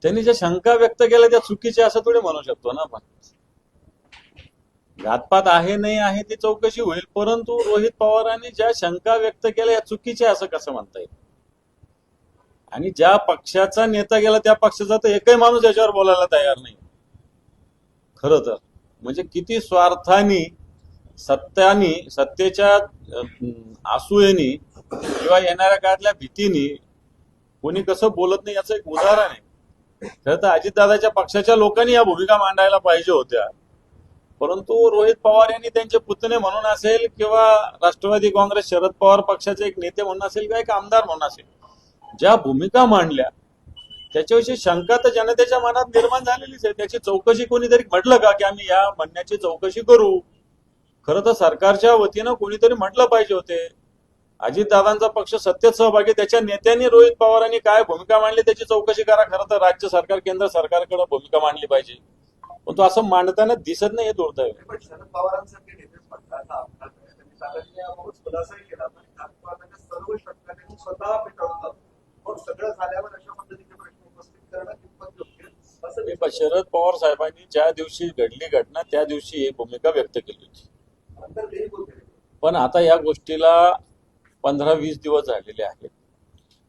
त्यांनी ज्या शंका व्यक्त केल्या त्या चुकीच्या असं थोडी म्हणू शकतो ना आपण. घातपात आहे नाही आहे ती चौकशी होईल, परंतु रोहित पवारांनी ज्या शंका व्यक्त केल्या या चुकीच्या असं कसं म्हणता येईल. आणि ज्या पक्षाचा नेता गेला त्या पक्षाचा तर एकही माणूस याच्यावर बोलायला तयार नाही खरं तर. म्हणजे किती स्वार्थाने सत्तेच्या असूयेनी किंवा येणाऱ्या काळातल्या भीतीने कोणी कसं बोलत नाही याचं एक उदाहरण आहे. खरं तर अजितदादाच्या पक्षाच्या लोकांनी या भूमिका मांडायला पाहिजे होत्या, परंतु रोहित पवार यांनी त्यांचे पुतणे म्हणून असेल किंवा राष्ट्रवादी काँग्रेस शरद पवार पक्षाचे एक नेते म्हणून असेल किंवा एक आमदार म्हणून असेल, ज्या भूमिका मांडल्या त्याच्याविषयी शंका तर जनतेच्या मनात निर्माण झालेलीच आहे. त्याची चौकशी कोणीतरी म्हटलं का की आम्ही या म्हणण्याची चौकशी करू? खरं तर सरकारच्या वतीनं कोणीतरी म्हटलं पाहिजे होते. अजितदादांचा पक्ष सत्तेत सहभागी, त्याच्या नेत्यांनी रोहित पवारांनी काय भूमिका मांडली त्याची चौकशी करा. खरं तर राज्य सरकार केंद्र सरकारकडे भूमिका मांडली पाहिजे, पण तो असं मांडताना दिसत नाही. हे दुर्दैव. पण शरद पवारांसारखे नेतेच म्हणतात हा अपघात आहे. त्यांनी सातत्याने याबाबत खुलासाही केला, पण घातपाताच्या सर्व शंका त्यांनी स्वतः पेटवतात. मग सगळं झाल्यावर अशा पद्धतीचे प्रश्न उपस्थित करणं किंमत योग्य असं पण शरद पवार साहेबांनी ज्या दिवशी घडली घटना त्या दिवशी ही भूमिका व्यक्त केली होती. नंतर तेही बोलले. पण आता या गोष्टीला 15-20 दिवस झालेले आहेत.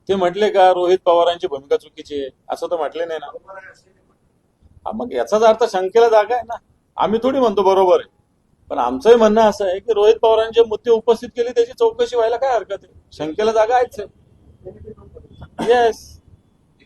ते म्हटले का रोहित पवारांची भूमिका चुकीची आहे असं तर म्हटले नाही ना. बरोबर आहे असे नाही म्हणत. हा, मग याचाच अर्थ शंकेला जागा आहे ना. आम्ही थोडी म्हणतो बरोबर आहे, पण आमचंही म्हणणं असं आहे की रोहित पवारांचे मुद्दे उपस्थित केले त्याची चौकशी व्हायला काय हरकत आहे. शंकेला जागा आहेच आहे. त्यांनी ते पण बरोबर. येस.